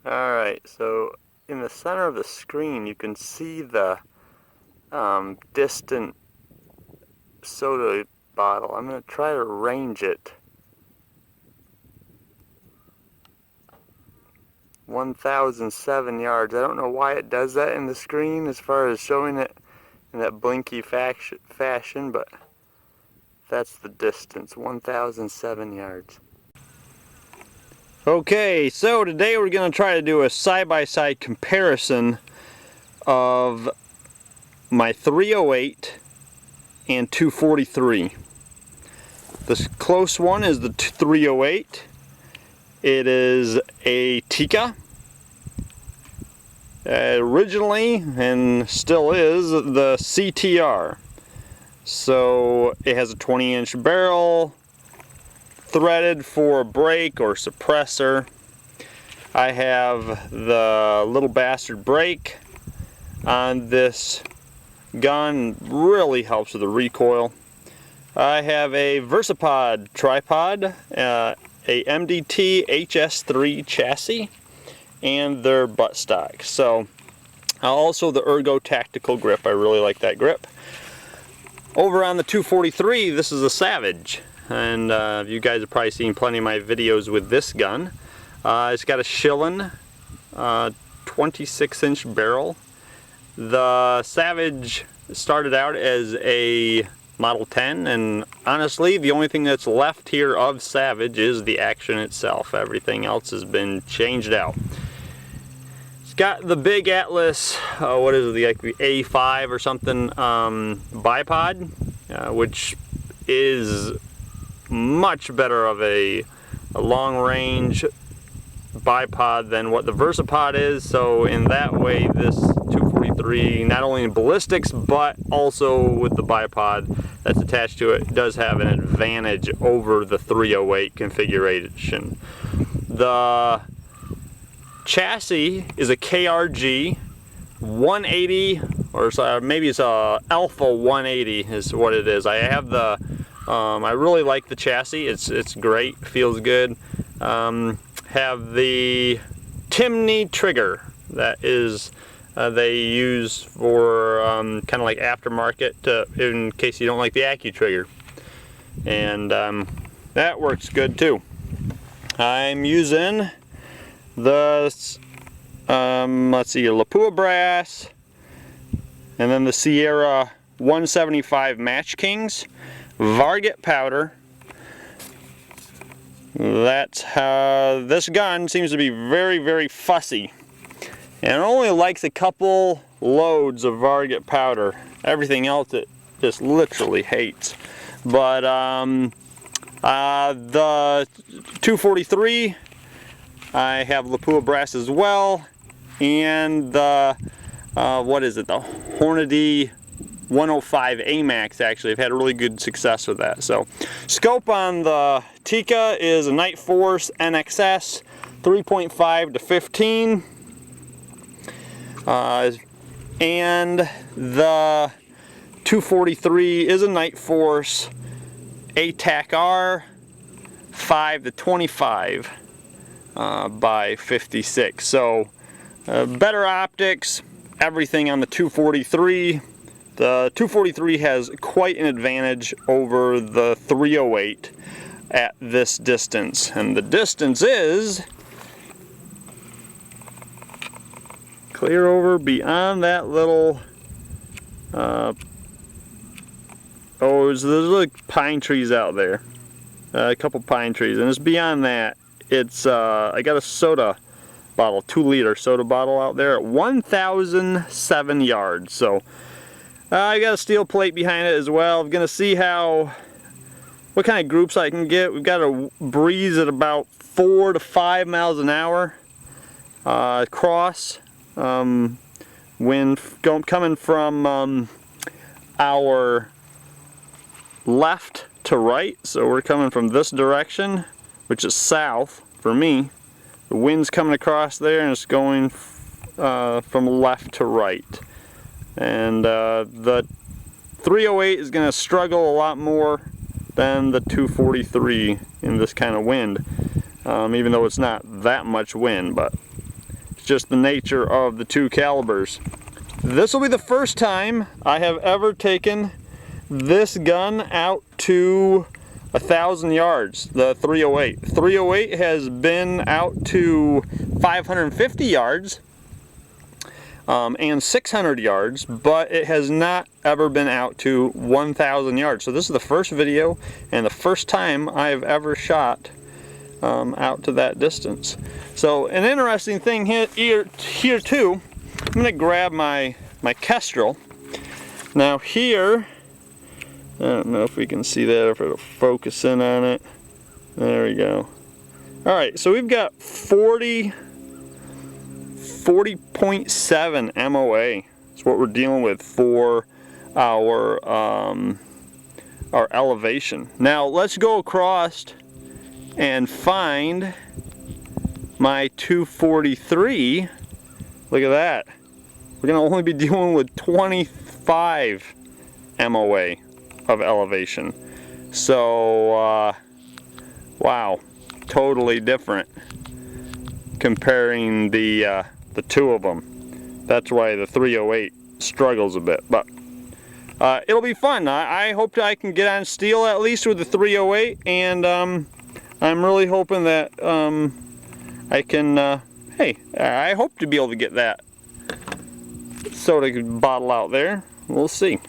Alright, so in the center of the screen you can see the distant soda bottle. I'm going to try to range it. 1,007 yards. I don't know why it does that in the screen as far as showing it in that blinky fashion, but that's the distance, 1,007 yards. Okay, so today we're going to try to do a side-by-side comparison of my 308 and 243. The close one is the 308. It is a Tikka. Originally, and still is, the CTR. So it has a 20-inch barrel, threaded for a brake or suppressor. I have the little bastard brake on this gun, really helps with the recoil. I have a Versapod tripod, a MDT HS3 Chassis, and their buttstock. So also the Ergo tactical grip, I really like that grip. Over on the 243, this is a Savage, and you guys have probably seen plenty of my videos with this gun. It's got a Schillen 26-inch barrel. The Savage started out as a Model 10, and honestly the only thing that's left here of Savage is the action itself. Everything else has been changed out. It's got the big Atlas, what is it, like the A5 or something, bipod, which is much better of a long range bipod than what the Versapod is. So in that way, this 243, not only in ballistics but also with the bipod that's attached to it, does have an advantage over the 308 configuration. The chassis is a KRG 180, or maybe it's a Alpha 180 is what it is. I have the I really like the chassis. It's great, feels good. Have the Timney trigger that is they use for kind of like aftermarket in case you don't like the Accu trigger, and that works good too. I'm using the let's see, Lapua brass, and then the Sierra 175 Matchkings, Varget powder. That's how this gun seems to be very fussy, and it only likes a couple loads of Varget powder. Everything else it just literally hates. But the 243, I have Lapua brass as well, and the what is it, the Hornady 105 AMAX. Actually, I've had really good success with that. So scope on the Tikka is a Nightforce NXS 3.5 to 15, and the 243 is a Nightforce ATAC R 5 to 25 by 56. So better optics, everything on the 243. The 243 has quite an advantage over the 308 at this distance, and the distance is clear over beyond that little there's like pine trees out there, a couple pine trees, and it's beyond that. It's I got a soda bottle, 2-liter soda bottle out there at 1,007 yards. So I got a steel plate behind it as well. I'm gonna see what kind of groups I can get. We've got a breeze at about 4 to 5 miles an hour. Cross wind coming from our left to right. So we're coming from this direction, which is south for me. The wind's coming across there, and it's going from left to right. And the 308 is going to struggle a lot more than the 243 in this kind of wind, even though it's not that much wind. But just the nature of the two calibers. This will be the first time I have ever taken this gun out to 1,000 yards, the 308. 308 has been out to 550 yards and 600 yards, but it has not ever been out to 1,000 yards. So this is the first video and the first time I've ever shot out to that distance. So an interesting thing here too, I'm going to grab my Kestrel. Now here, I don't know if we can see that, if it'll focus in on it. There we go. Alright, so we've got 40.7 MOA. That's what we're dealing with for our elevation. Now let's go across and find my 243. Look at that. We're going to only be dealing with 25 MOA of elevation. So, wow, totally different comparing the two of them. That's why the 308 struggles a bit, but it'll be fun. I hope I can get on steel at least with the 308, and I'm really hoping that I can, hey, I hope to be able to get that soda bottle out there. We'll see.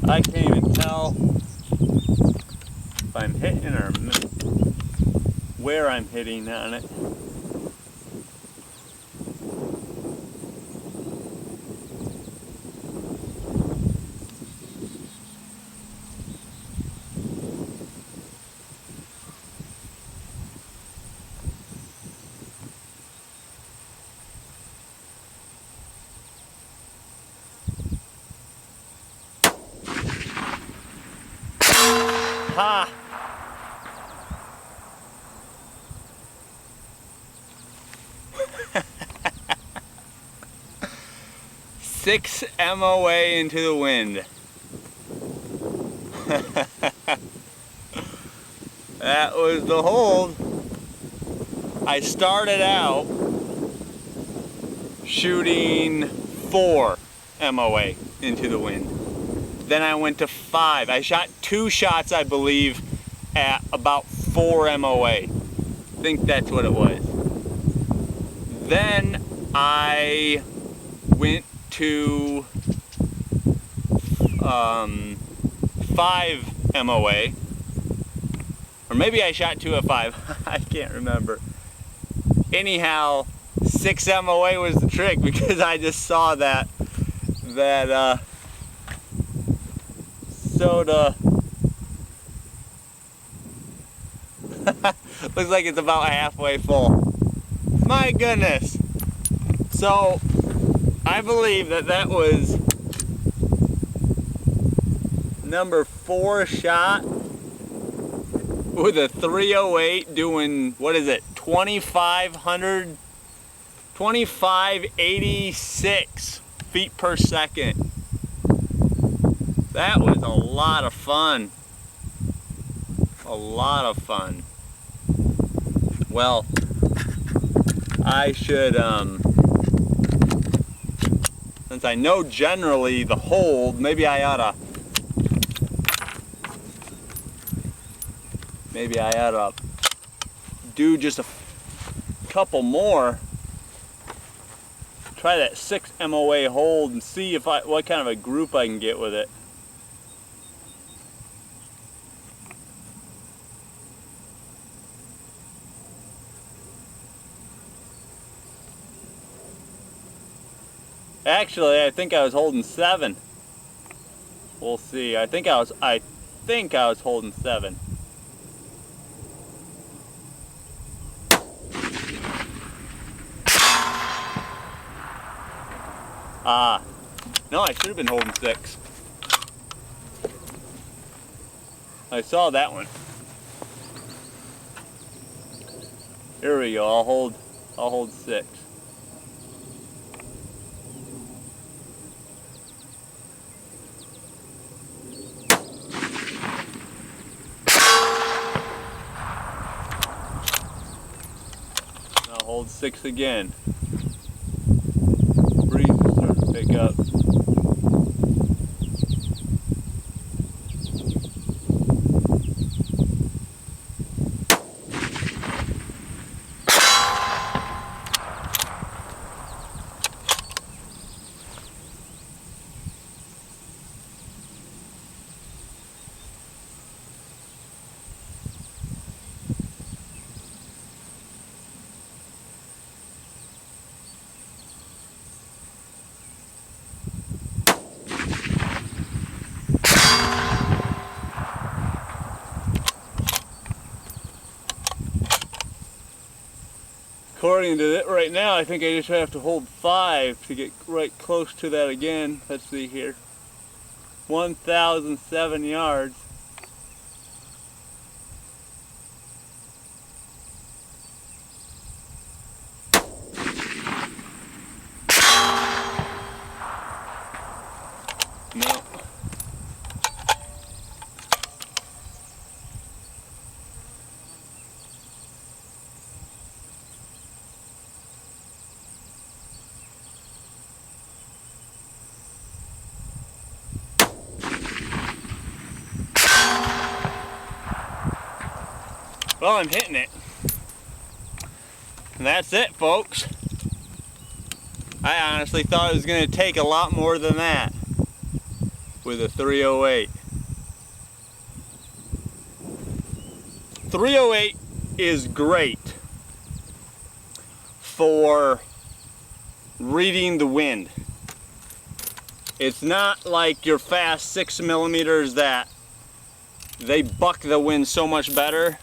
I can't even tell if I'm hitting or where I'm hitting on it. Ha! Six MOA into the wind. That was the hold. I started out shooting 4 MOA into the wind. Then I went to 5. I shot 2 shots, I believe, at about 4 MOA. I think that's what it was. Then I went to 5 MOA. Or maybe I shot 2 at 5. I can't remember. Anyhow, 6 MOA was the trick because I just saw that soda. Looks like it's about halfway full. My goodness. So I believe that was number 4 shot with a 308 doing, what is it, 2586 feet per second. That was a lot of fun. A lot of fun. Well, I should, since I know generally the hold, maybe I oughta do just a couple more. Try that 6 MOA hold and see if what kind of a group I can get with it. Actually, I think I was holding 7. We'll see. I think I was holding 7. No, I should have been holding 6. I saw that one. Here we go. I'll hold 6. I'll hold 6 again. Breeze is starting to pick up. According to it right now, I think I just have to hold 5 to get right close to that again. Let's see here. 1,007 yards. No. Well, I'm hitting it. And that's it, folks. I honestly thought it was going to take a lot more than that with a 308. 308 is great for reading the wind. It's not like your fast 6mm that they buck the wind so much better.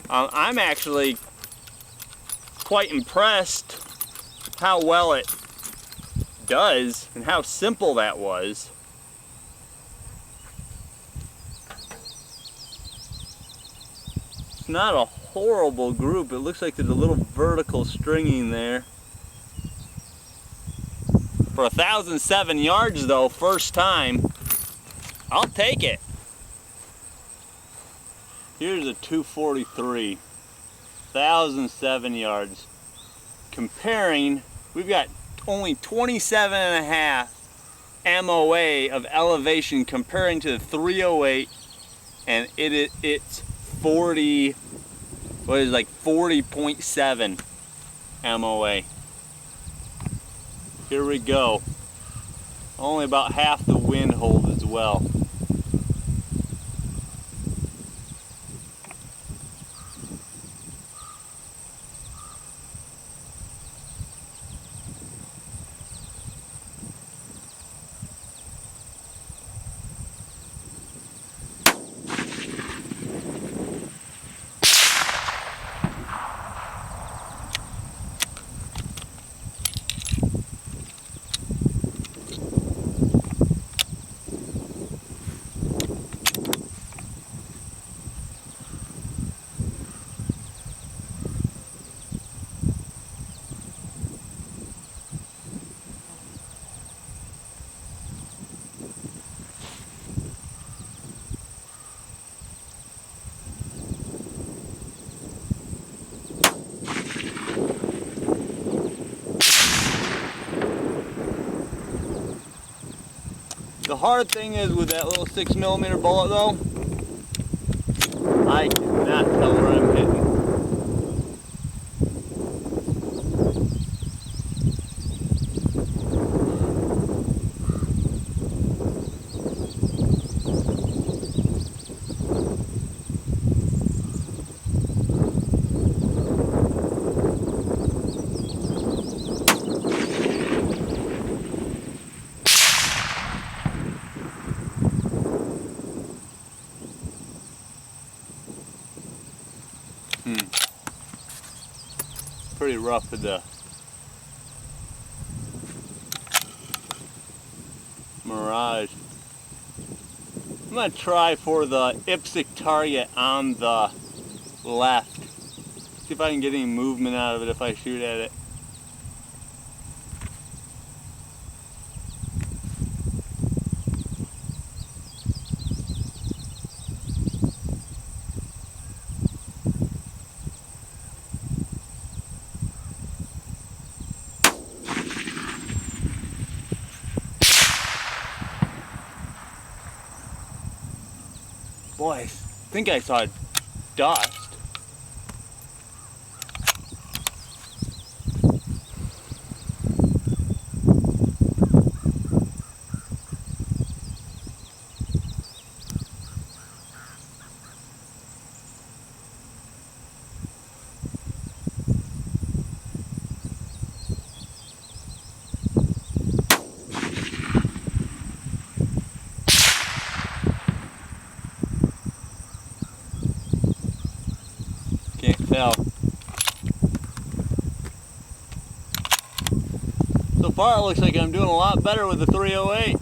I'm actually quite impressed how well it does and how simple that was. It's not a horrible group. It looks like there's a little vertical stringing there. For 1,007 yards though, first time, I'll take it. Here's a 243, 1,007 yards. Comparing, we've got only 27.5 MOA of elevation comparing to the 308, and it's 40, what is it, like 40.7 MOA. Here we go. Only about half the wind hold as well. The hard thing is with that little 6mm bullet though, I cannot tell where I'm hitting. Pretty rough with the Mirage. I'm going to try for the IPSC target on the left. See if I can get any movement out of it if I shoot at it. Boy, I think I saw dust. Can't tell. So far it looks like I'm doing a lot better with the 308.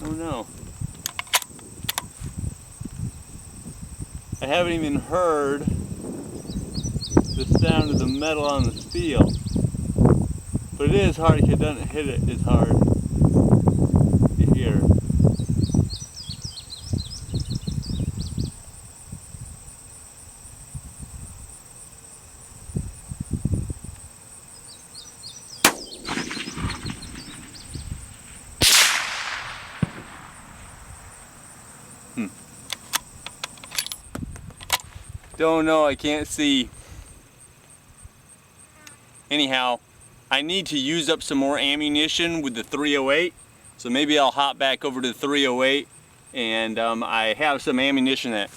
Oh no. I haven't even heard the sound of the metal on the steel. But it is hard because it doesn't hit it as hard to hear. Don't know, I can't see. Anyhow, I need to use up some more ammunition with the 308, so maybe I'll hop back over to the 308, and I have some ammunition that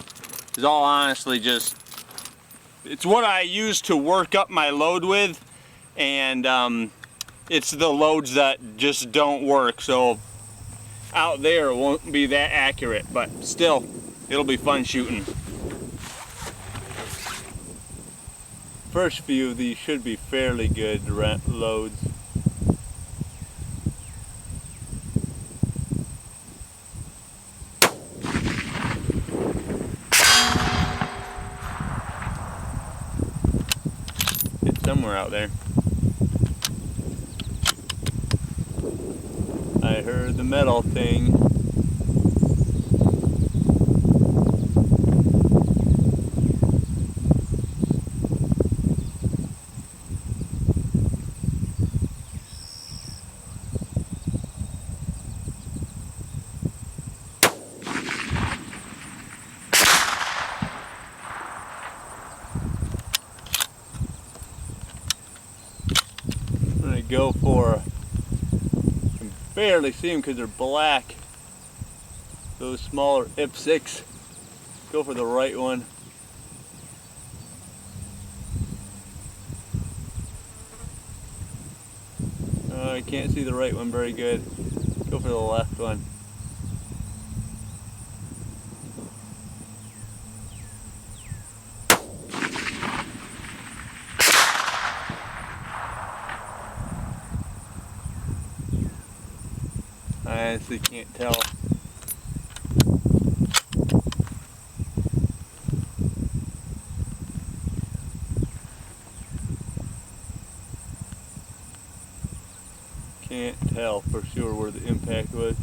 is all honestly just, it's what I use to work up my load with, and it's the loads that just don't work, so out there it won't be that accurate, but still, it'll be fun shooting. First few of these should be fairly good loads. It's somewhere out there. I heard the metal thing. Go for, you can barely see them because they're black, those smaller IPSCs. Go for the right one. I can't see the right one very good. Go for the left one. I honestly can't tell. Can't tell for sure where the impact was.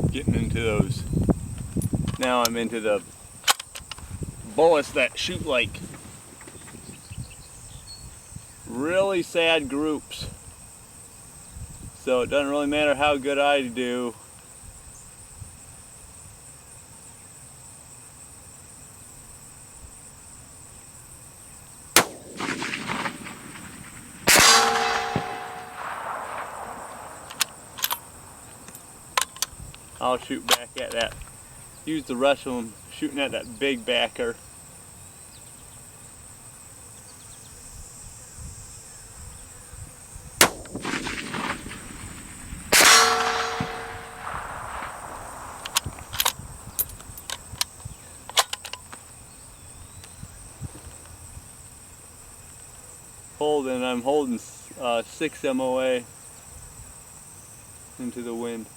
Getting into those. Now I'm into the bullets that shoot like really sad groups. So it doesn't really matter how good I do. I'll shoot back at that. Use the rest of them shooting at that big backer. I'm holding 6 MOA into the wind.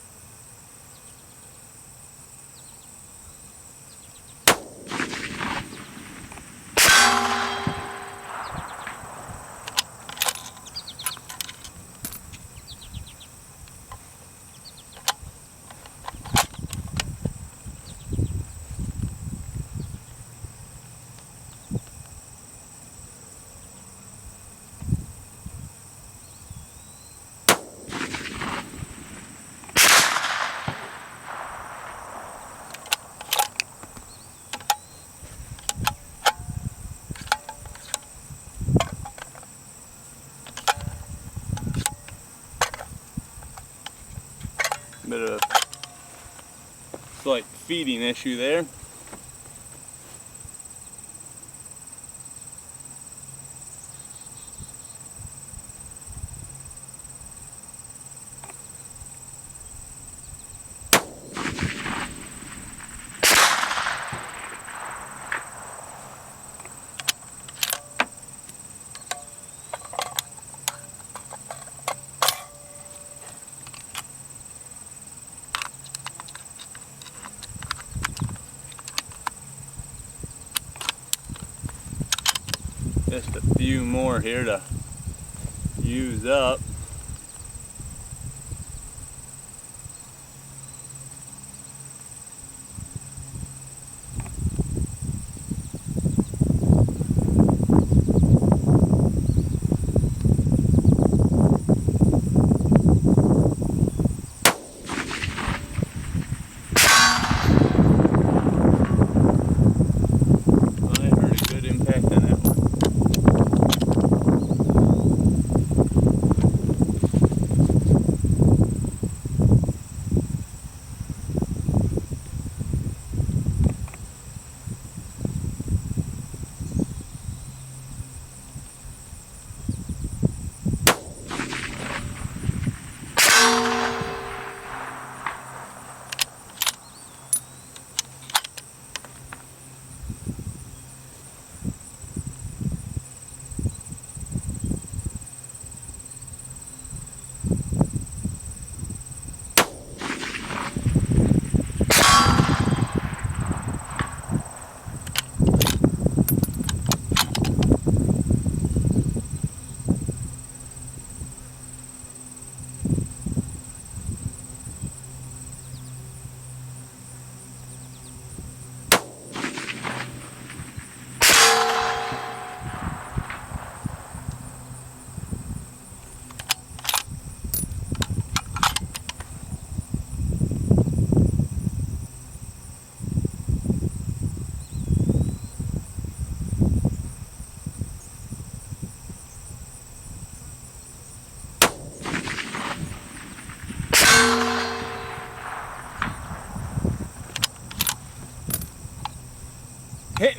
Bit of a slight feeding issue there. Just a few more here to use up.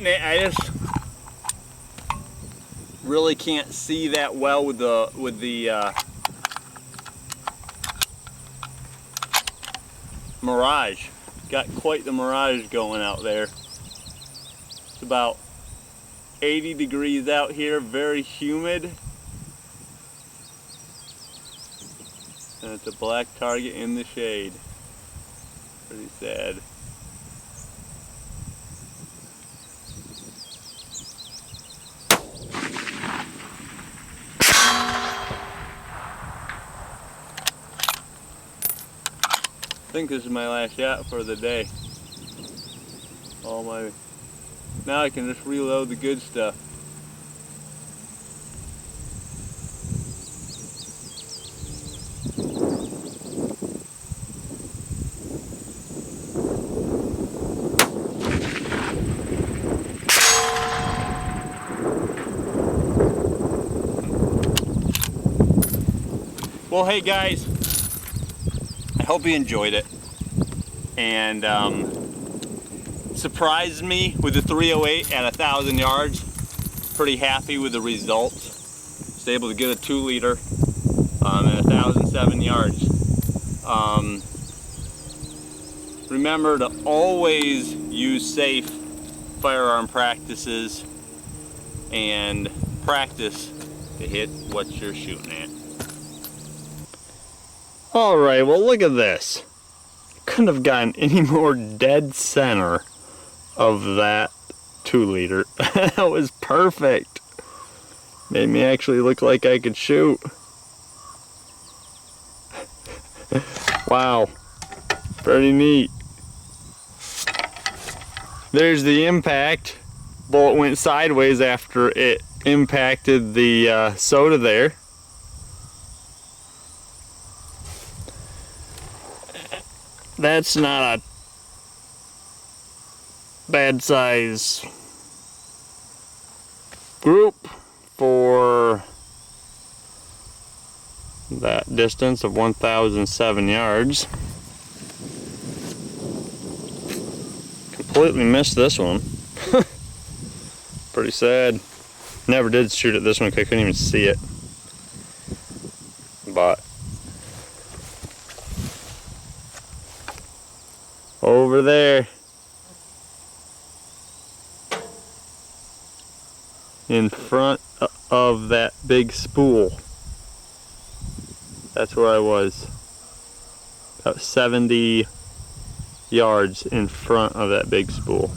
getting it. I just really can't see that well with the mirage. Got quite the mirage going out there. It's about 80 degrees out here, very humid. And it's a black target in the shade. Pretty sad. I think this is my last shot for the day. Now I can just reload the good stuff. Well, hey guys, I hope you enjoyed it, and surprised me with the 308 at 1,000 yards. Pretty happy with the results. Was able to get a 2 liter at 1,007 yards. Remember to always use safe firearm practices and practice to hit what you're shooting at. Alright, well look at this. Couldn't have gotten any more dead center of that 2 liter. That was perfect. Made me actually look like I could shoot. Wow. Pretty neat. There's the impact. Bullet went sideways after it impacted the soda there. That's not a bad size group for that distance of 1,007 yards. Completely missed this one. Pretty sad. Never did shoot at this one because I couldn't even see it. But over there in front of that big spool, that's where I was, about 70 yards in front of that big spool.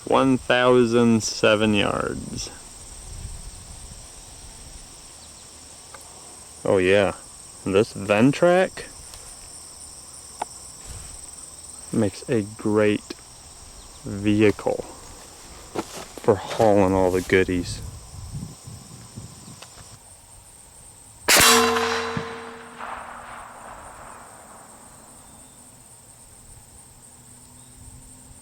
1,007 yards. Oh yeah. This Ventrac makes a great vehicle for hauling all the goodies.